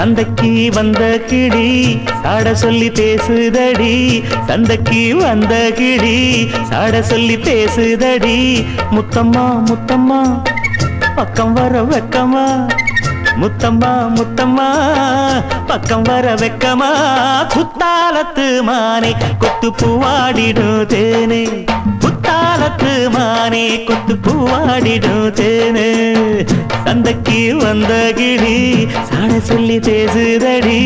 சந்தைக்கு வந்த கிளி சாட சொல்லி பேசுதடி, சந்தைக்கு வந்த கிளி சாட சொல்லி பேசுதடி. முத்தம்மா முத்தம்மா பக்கம் வர வெக்கமா, முத்தம்மா முத்தம்மா பக்கம் வர வெக்கமா. குத்தாலத்து மானே கொத்து பூவாடிடும் தேனே, குத்தாலத்து மானே கொத்து பூவாடிடும் தேனே. சந்தைக்கு வந்த கிளி சாட சொல்லி பேசுதடி,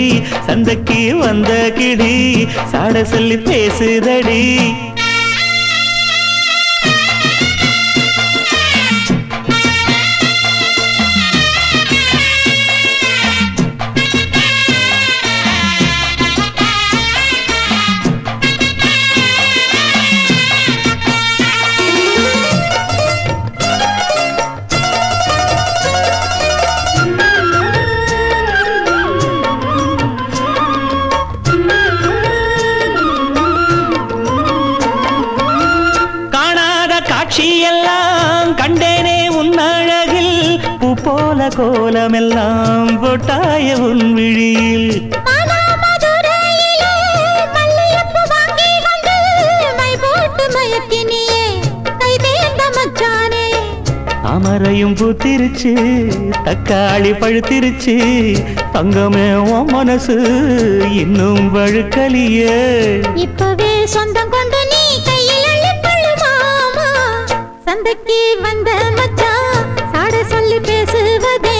சந்தைக்கு வந்த கிளி சாட சொல்லி பேசுதடி. காட்சியெல்லாம் கண்டேனே உன் அழகில், பூ போல கோலமெல்லாம் போட்டாய உன் விழியில். அமரையும் பூத்திருச்சு தக்காளி பழுத்திருச்சு, தங்கமே உன் மனசு இன்னும் வழுக்கலியே. இப்பவே சொந்தம் கொண்டு நீ கையில் அள்ளிக்கொள்ளு மாமா. சந்தைக்கு வந்த மச்சான் சாட சொல்லி பேசுவதே,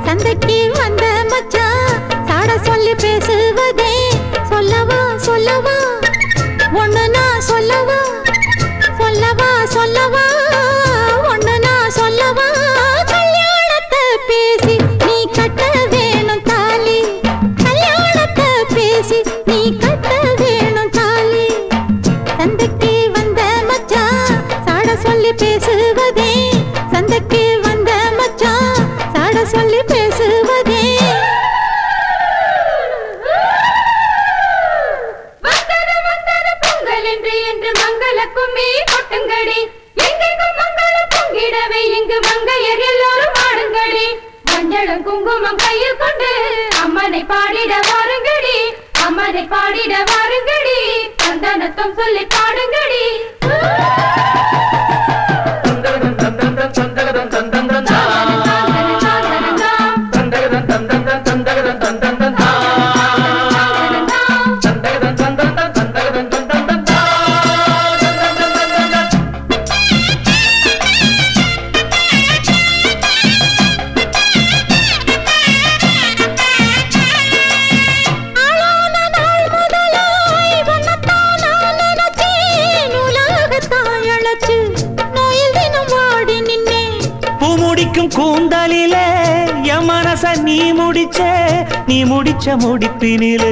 சந்தைக்கு வந்த மச்சான் சாட சொல்லி பேசுவதே. சொல்லவா சொல்லவா ஒண்ணு நான் சொல்லவா, சொல்லவா சொல்லவா ஒண்ணு நான் சொல்லவா. கல்யாணத்தை பேசி நீ கட்ட வேணும் தாலி, கல்யாணத்தை பேசி நீ கட்ட வேணும் தாலி. சந்தைக்கு வந்த மச்சான் சாட சொல்லி பேசுவதே, சந்தைக்கு வந்த மச்சான் சாட சொல்லி பேசுவதே. வந்தர வந்தர பொங்கல் என்று மங்கள கும்மி கொட்டுங்கடி, எங்கெங்கும் மங்கள பொங்கிடவே இங்கு மங்கையர் எல்லோரும் ஆடுங்கடி. மஞ்சளும் குங்குமம் கையில் கொண்டு அம்மனை பாடிட வாருங்கடி, அம்மனை பாடிட வாருங்கடி. சந்தனத்தம் சொல்லி பாடுங்கடி. கூந்தலிலே என் மனச நீ முடிச்ச, நீ முடிச்ச முடிப்பினிலே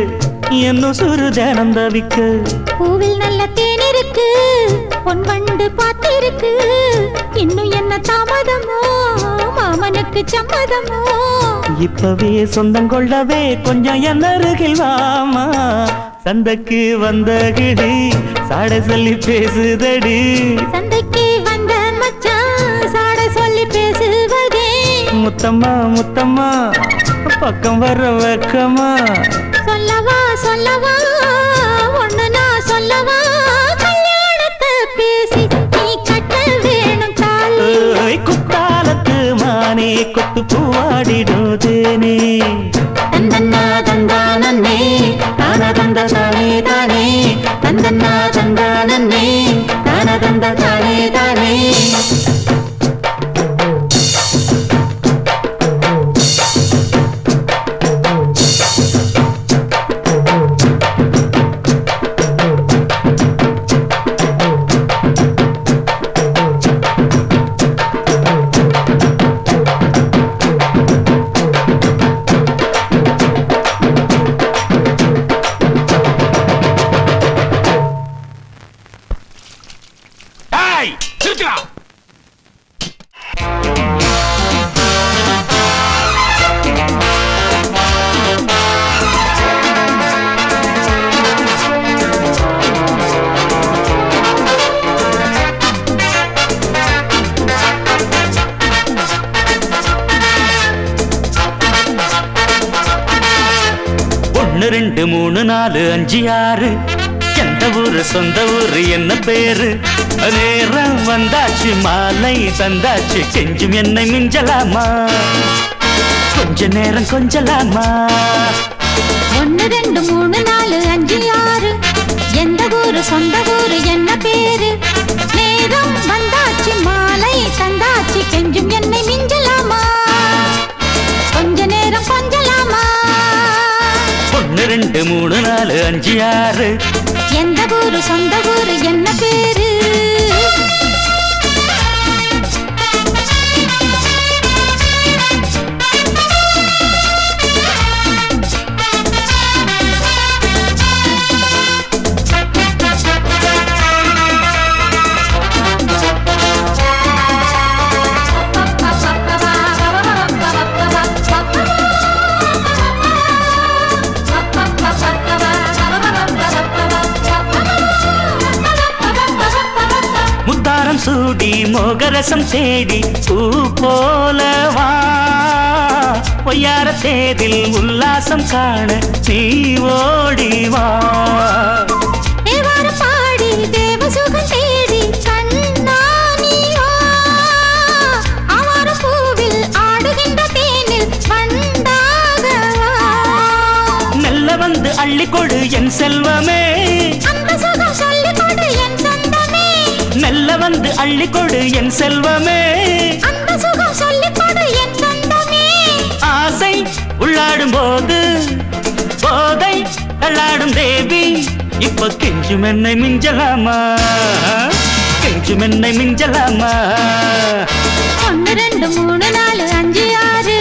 இன்னும் சுரு தினம் தவிக்க. பூவில் நல்ல தேன் இருக்கு, பொன் வண்டு பாத்திருக்கு, இன்னும் என்ன தாமதமோ மாமனுக்கு சம்மதமோ. இப்பவே சொந்தம் கொள்ளவே கொஞ்சம் என் அருகில் வாமா. சந்தைக்கு வந்த கிளி சாட சொல்லி பேசுதடி, சந்தைக்கு வந்த மச்சான் சாட சொல்லி பேசுவதே. முத்தம்மா முத்தம்மா பக்கம் வர வெக்கமா. சொல்லவா சொல்லவா ஒண்ணு நான் சொல்லவா. கல்யாணத்தை பேசி நீ கட்ட வேணும் தாலி, குத்தாலத்து மானே கொத்து பூவாடிடும் தேனே. தந்தன்னா தந்தானே தான தந்த தானே தானே, தந்தன்னா தந்தானே தான தந்த தானே தானே. 1 2 3 4 5 6 எந்த ஊரு சொந்த ஊரு என்ன பேரு நேரம் வந்தாச்சு மாலை தந்தாச்சு கெஞ்சும் என்னை மிஞ்சலாமா கொஞ்ச நேரம் கொஞ்சலாமா 1 2 3 4 5 6 எந்த ஊரு சொந்த ஊரு என்ன பேரு நேரம் வந்தாச்சு மாலை தந்தாச்சு கெஞ்சும் என்னை மிஞ்சலாமா கொஞ்ச நேரம் கொஞ்சலாமா 1 2 3 4 5 6 எந்த ஊரு சொந்த ஊரு என்ன பேரு சூடி மோகரசம் தேடி பூ போலவா பொய்யார தேதில் உல்லாசம் காண நீ ஓடிவா தேவார பாடி தேவ சுகம் தேடி கண்ணானிவா ஆவார பூவில் ஆடுகின்ற தேனில் வண்டாகவா மெல்ல வந்து அள்ளிக்கொடு என் செல்வமே அந்த சுகம் சொல்லிக்கொடு என் சொந்தமே மெல்ல வந்து அள்ளிக்கொடு என் செல்வமே அந்த சுகம் சொல்லிக்கொடு என் சொந்தமே ஆசை உள்ளாடும் போது போதை தள்ளாடும் தேவி இப்ப கெஞ்சும் என்னை மிஞ்சலாமா கெஞ்சும் என்னை மிஞ்சலாமா 1 2 3 4 5 6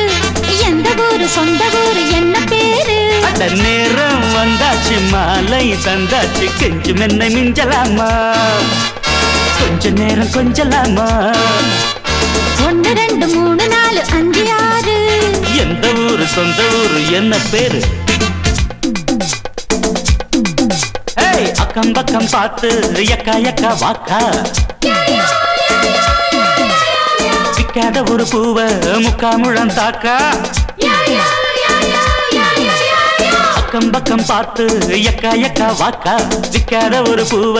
எந்த ஊரு சொந்த ஊரு என்ன பேரு அட நேரம் வந்தாச்சு மாலை தந்தாச்சு கெஞ்சும் என்னை மிஞ்சலாமா கொஞ்ச நேரம் கொஞ்சலாமா 1 2 3 4 5 6 எந்த ஊரு சொந்த ஊரு என்ன பேரு ஏய் அக்கம் பக்கம் பார்த்து எக்கா எக்கா வாக்கா விக்காத ஒரு பூவ முக்காமுழம் தாக்கா அக்கம் பக்கம் பார்த்து எக்கா எக்கா வாக்கா விக்காத ஒரு பூவ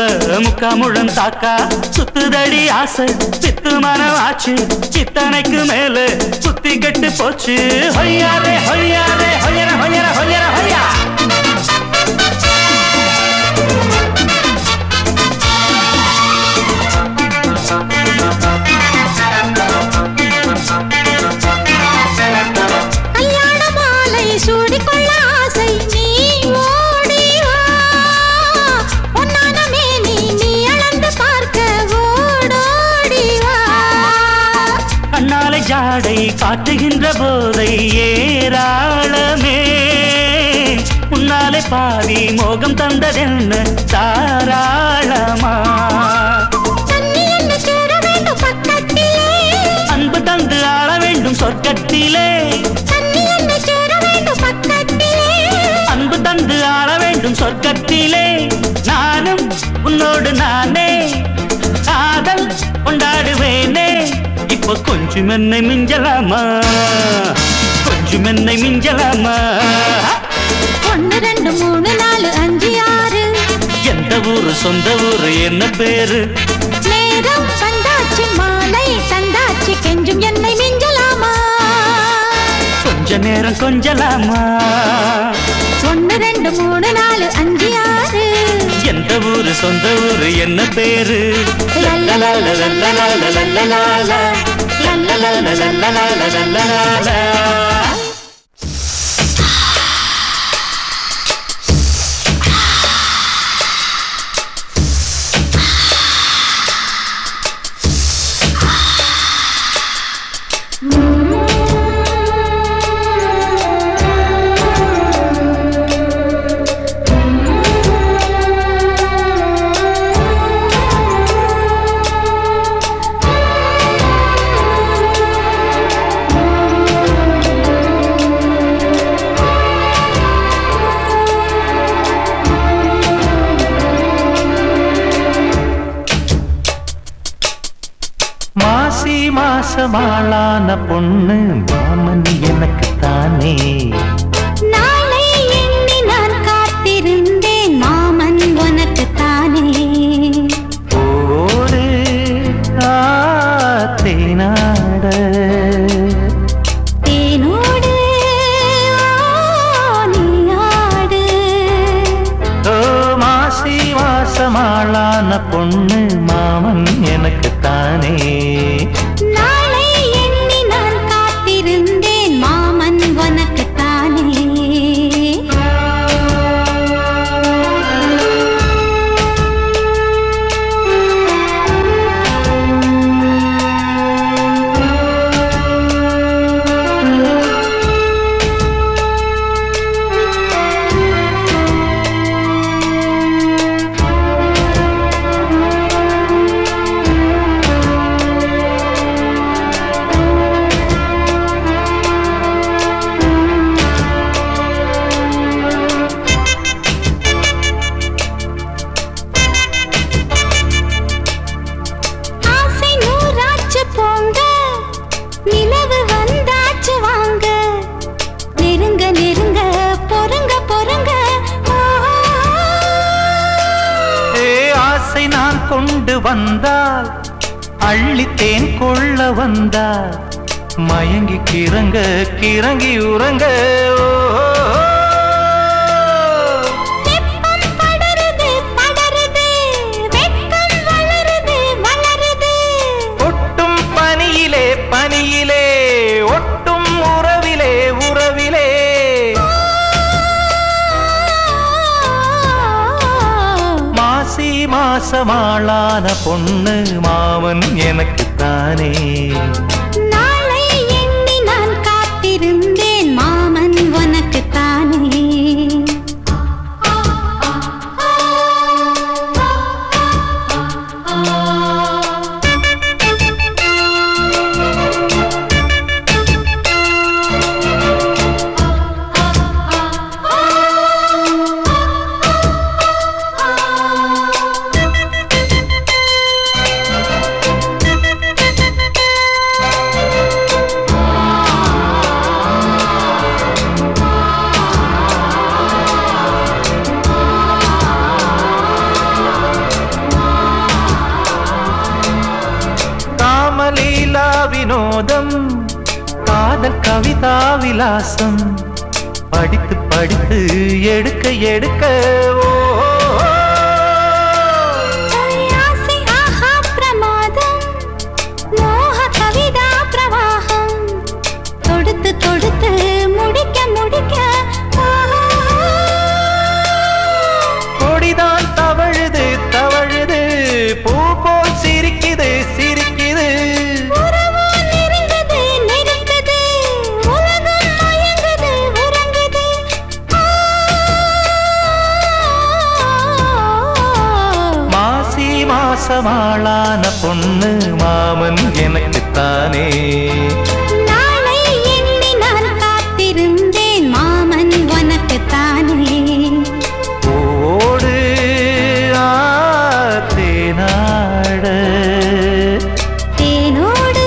முக்காமுழம் தாக்கா சுத்துதடி ஆசை சித்து மனம் ஆச்சு சித்தனைக்கு மேல சுத்தி கட்டு போச்சு ஹொய்யாரே ஹொய்யாரே ஹொய்யர ஹொய்யர ஹொய்யர ஹொய்யா கல்யாண மாலை சூடிக்கொள்ள ஆசை நீ ஓடிவா பொன்னான மேனி நீ அளந்து பார்க்க ஓடோடிவா கண்ணாலை ஜாடை காட்டுகின்ற போதை ஏராளமே முன்னாலே பாதி மோகம் தந்ததென்ன தாராளமா தண்ணி என்ன சேர வேண்டும் பக்கத்திலே அன்பு தந்து ஆள வேண்டும் சொர்க்கத்திலே தண்ணி என்ன சேர வேண்டும் பக்கத்திலே அன்பு தந்து ஆள வேண்டும் சொர்க்கத்திலே நானும் உன்னோடு நானே காதல் கொண்டாடுவேனே இப்போ கொஞ்சம் என்னை மிஞ்சலாமா கொஞ்சம் என்னை மிஞ்சலாமா 1 2 3 4 5 6 எந்த ஊரு சொந்த ஊரு என்ன பேரு நேரம் வந்தாச்சு மாலை தந்தாச்சு கெஞ்சும் என்னை மிஞ்சலாமா கொஞ்ச நேரம் கொஞ்சலாமா 1 2 3 4 5 6 எந்த ஊரு சொந்த ஊரு என்ன பேரு லல்லலால லல்லலால லல்லலால லல்லலால லல்லலால லல்லலால மாசமாளான பொண்ணு மாமன் எனக்கு தானே நாளை எண்ணி நான் தேனோடு நீயாடு. ஓ மாசி மாசமாளான பொண்ணு மாமன் எனக்குத்தானே. நாளை எண்ணி நான் காத்திருந்தேன் மாமன் உனக்குத்தானே. ஆசை நூறாச்சு போங்க, நிலவு வந்தாச்சு வாங்க. நெருங்க நெருங்க பொறுங்க பொறுங்க. ஏ ஆசை நான் கொண்டு வந்தால் அள்ளித்தேன் கொள்ள வந்தால் மயங்கி கிறங்க கிறங்கி உறங்க. வெப்பம் படருது படருது, வெட்கம் வளருது வளருது. ஒட்டும் பனியிலே பனியிலே ஒட்டும் உறவிலே உறவிலே. மாசி மாசமாளான பொண்ணு மாமன் எனக்குத்தானே. நாளை எண்ணி நான் காத்திருந்தேன் மாமன் உனக்குத்தானே. காமலீலா வினோதம் காதல் கவிதா விலாசம் படித்து படித்து எடுக்க எடுக்க. ஓ ஆசை ஆஹா பிரமாதம், மோக கவிதா பிரவாகம். தொடுத்து தொடுத்து முடிக்க முடிக்க. கொடிதான் தவழுது தவழுது பூ போல் சிரிக்குது சிரிக்குது. உறவு நெருங்குது நெருங்குது, உலகம் மயங்குது உறங்குது. மாசி மாசமாளான பொண்ணு மாமன் எனக்குத்தானே. நாளை எண்ணி நான் காத்திருந்தேன் மாமன் உனக்குத்தானே. ஓடு தேனாட தேனோடு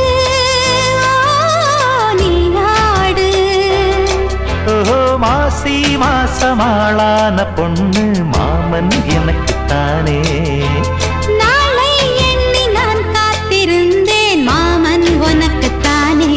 நீயாடு. ஓ மாசி மாசமாளான பொண்ணு மாமன் எனக்குத்தானே. நாளை எண்ணி நான் காத்திருந்தேன் மாமன் உனக்குத்தானே.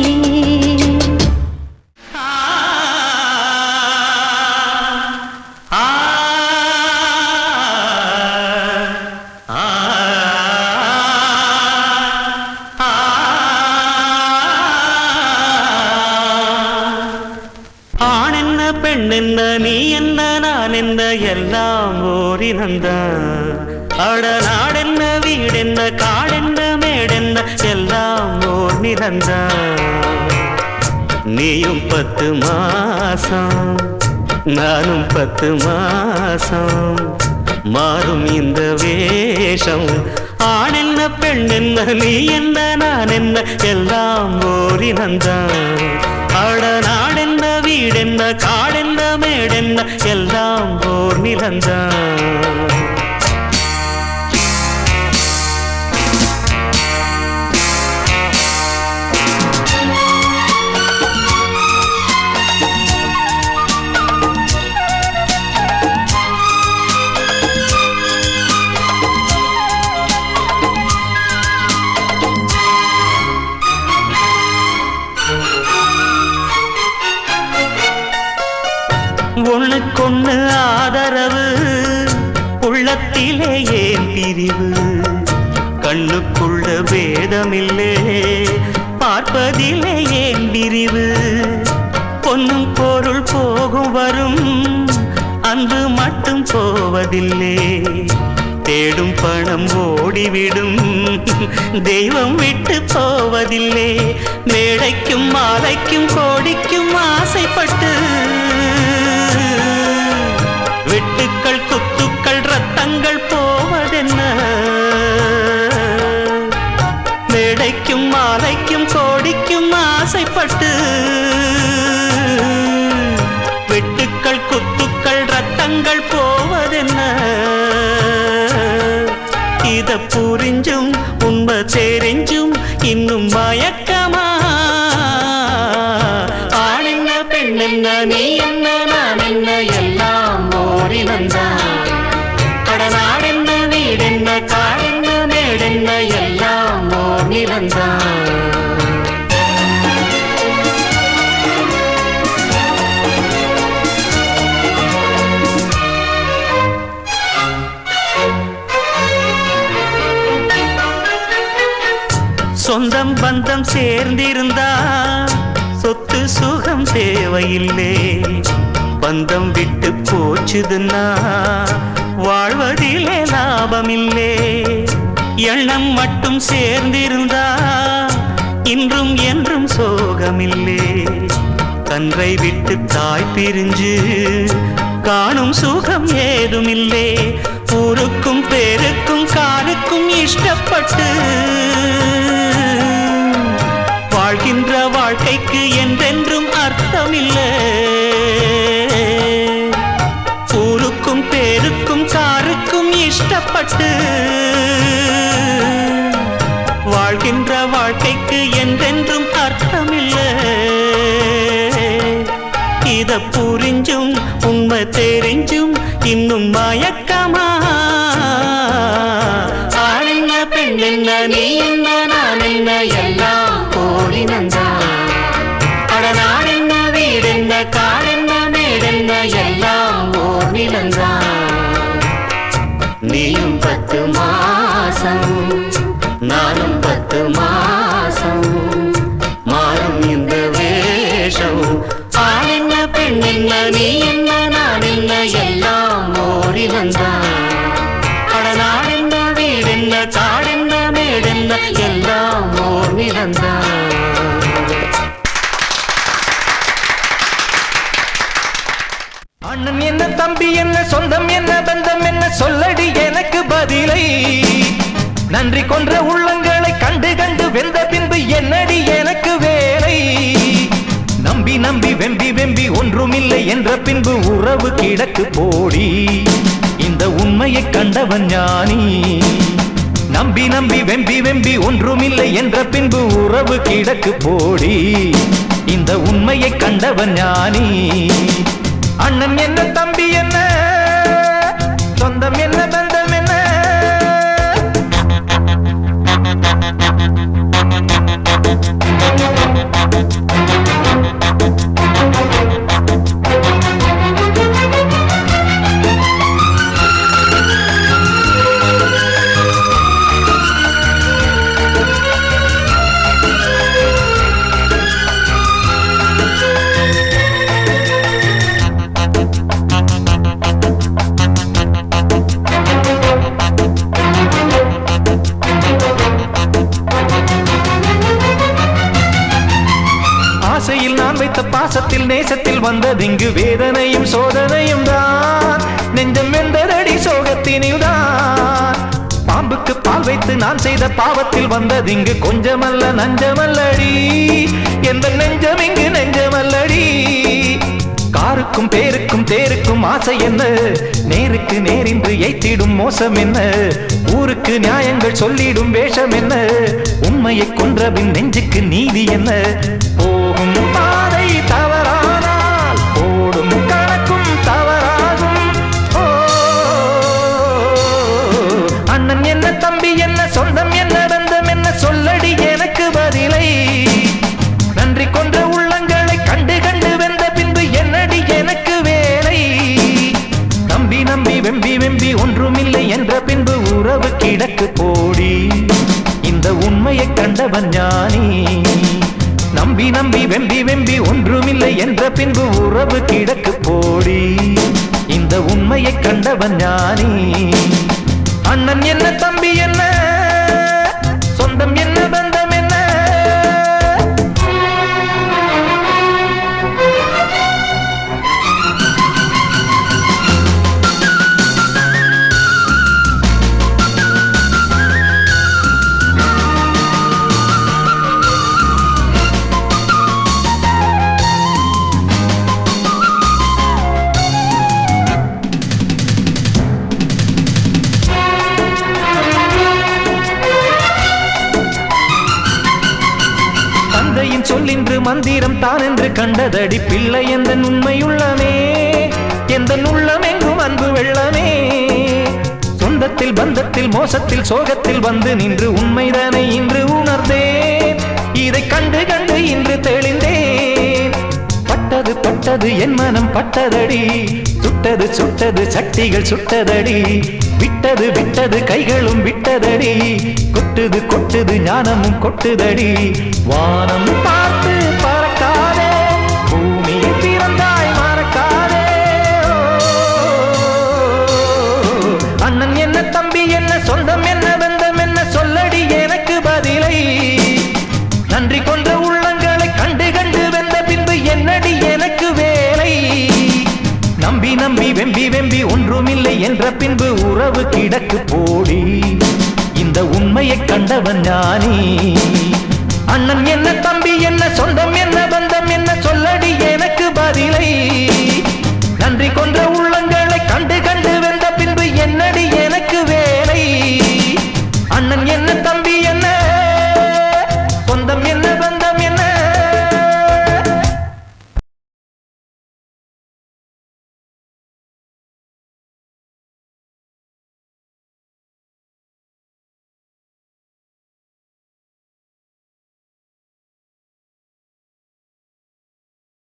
ஆண் என்ன பெண் என்ன நீ என்ன நான் என்ன எல்லாம் ஓரினந்தான். அட நாடென்ன வீடென்ன காடென்ன மேடென்ன எல்லாம் ஓர் நிறந்தான். நீயும் 10 மாசம் நானும் 10 மாசம் மாறும் இந்த வேஷம். ஆண் என்ன பெண் என்ன நீ என்ன நான் என்ன எல்லாம் ஓரினந்தான். அட நாடென்ன வீடென்ன காடென்ன மேடென்ன எல்லாம் ஓர் நிலந்தான். கண்ணுக்கொண்ணு ஆதரவு உள்ளத்திலே ஏன் பிரிவு கண்ணுக்குள்ள வேதமில்லே பார்ப்பதிலே ஏன் விரிவு பொன்னும் பொருள் போகும் வரும் அன்பு மட்டும் போவதில்லை தேடும் பணம் ஓடிவிடும் தெய்வம் விட்டு போவதில்லை மேடைக்கும் மாலைக்கும் கோடிக்கும் ஆசைப்பட்டு வெட்டுக்கள் குத்துக்கள் ரத்தங்கள் போவதென்ன மேடைக்கும் மாலைக்கும் கோடிக்கும் ஆசைப்பட்டு வெட்டுக்கள் குத்துக்கள் ரத்தங்கள் போவதென்ன இத புரிஞ்சும் உண்மை தெரிஞ்சும் இன்னும் மயக்கமா ஆண் என்ன பெண் என்ன நீ என்ன நான் என்ன எல்லாம் ஓடி வந்தான் கடநாடென்ன வீடென்ன காடென்ன மேடென்ன எல்லாம் ஓடி வந்தான் சொந்தம் பந்தம் சேர்ந்திருந்தா சொத்து சுகம் தேவையில்லை பந்தம் விட்டு போச்சுதுன்னா வாழ்வதிலே லாபமில்லை எண்ணம் மட்டும் சேர்ந்திருந்தா இன்றும் என்றும் சோகமில்லை கன்றை விட்டு தாய் பிரிஞ்சு காணும் சுகம் ஏதுமில்லை ஊருக்கும் பேருக்கும் காருக்கும் இஷ்டப்பட்டு வாழ்கின்ற வாழ்க்கைக்கு என்றென்றும் அர்த்தமில்லை ஊருக்கும் பேருக்கும் காருக்கும் இஷ்டப்பட்டு வாழ்கின்ற வாழ்க்கைக்கு என்றென்றும் அர்த்தமில்லை இத புரிஞ்சும் உண்மை தெரிஞ்சும் இன்னும் மயக்கமா ஆண் என்ன பெண் என்ன நீ என்ன நான் என்ன எல்லாம் ஓடி வந்தான் கடநாடென்ன வீடென்ன காடென்ன மேடென்ன எல்லாம் ஓடி வந்தான் நீயும் 10 மாசம் நானும் 10 மாசம் மாறும் இந்த வேஷம் ஆண் என்ன பெண் என்ன நீ என்ன நான் என்ன எல்லாம் ஓடி வந்தான் கடநாடென்ன வீடென்ன காடென்ன மேடென்ன எல்லாம் ஓடி வந்தான் அண்ணன் என்ன தம்பி என்ன சொந்தம் என்ன பந்தம் என்ன சொல்லடி எனக்கு பதிலை நன்றி கொன்ற உள்ளங்களை கண்டு கண்டு வெந்த பின்பு என்னடி எனக்கு வேலை நம்பி நம்பி வெம்பி வெம்பி ஒன்றுமில்லை என்ற பின்பு உறவு கிடக்கு போடி இந்த உண்மையை கண்டவன் ஞானி நம்பி நம்பி வெம்பி வெம்பி ஒன்றுமில்லை என்ற பின்பு உறவு கிடக்கு போடி இந்த உண்மையை கண்டவன் ஞானி அண்ணன் என்ன தம்பி என்ன சொந்தம் என்ன பந்தம் என்ன ஆசையில் நான் வைத்த பாசத்தில் நேசத்தில் வந்ததிங்கு வேதனையும் சோதனையும் தான் நெஞ்சம் வெந்ததடி சோகத்தினில் தான் பாம்புக்கு பால் வைத்து நான் செய்த பாவத்தில் வந்ததிங்கு கொஞ்சமல்ல நஞ்சமல்லடி எந்த நெஞ்சம் இங்கு நெஞ்சமல்லடி காருக்கும் பேருக்கும் தேருக்கும் ஆசை என்ன நேருக்கு நேரின்று எய்த்திடும் மோசம் என்ன ஊருக்கு நியாயங்கள் சொல்லிடும் வேஷம் என்ன உண்மையை கொன்றபின் நெஞ்சுக்கு நீதி என்ன போகும் பாதை தவறானால் போடும் கணக்கும் தவறாகும் அண்ணன் என்ன தம்பி என்ன சொந்தம் என்ன பந்தம் என்ன சொல்லடி எனக்கு பதிலை நன்றி கொன்ற உள்ளங்களை கண்டு கண்டு வெந்த பின்பு என்னடி எனக்கு வேலை நம்பி நம்பி வெம்பி வெம்பி ஒன்றுமில்லை என்ற பின்பு உறவு கிடக்கு போடி இந்த உண்மையை கண்டவன் ஞானி அண்ணன் என்ன தம்பி என்ன சொந்தம் என்ன பந்தம் என்ன சொல்லின்று மந்திரம் தான் என்று கண்டதடி பிள்ளை எந்த உண்மையுள்ளமே எந்த உள்ளம் எங்கும் அன்பு வெள்ளமே சொந்தத்தில் பந்தத்தில் மோசத்தில் சோகத்தில் வந்து நின்று உண்மைதானே இன்று உணர்ந்தேன் இதை கண்டு கண்டு இன்று தெளிந்தேன் பட்டது பட்டது என் மனம் பட்டதடி சுட்டது சுட்டது சட்டிகள் சுட்டதடி விட்டது விட்டது கைகளும் விட்டதடி கொட்டுது கொட்டுது ஞானமும் கொட்டுதடி வானம் பார்த்து பறக்காதே பூமியை பிறந்தாய் மறக்காதே அண்ணன் என்ன தம்பி என்ன சொந்தம் என்ன பந்தம் என்ன சொல்லடி எனக்கு பதிலை நன்றி கொண்ட உள்ளங்களை கண்டு கண்டு வெந்த பின்பு என்னடி எனக்கு வேலை நம்பி நம்பி வெம்பி வெம்பி ஒன்றுமில்லை என்ற பின்பு உறவு கிடக்கு போடி இந்த உண்மையை கண்டவன் ஞானி அண்ணன் என்ன தம்பி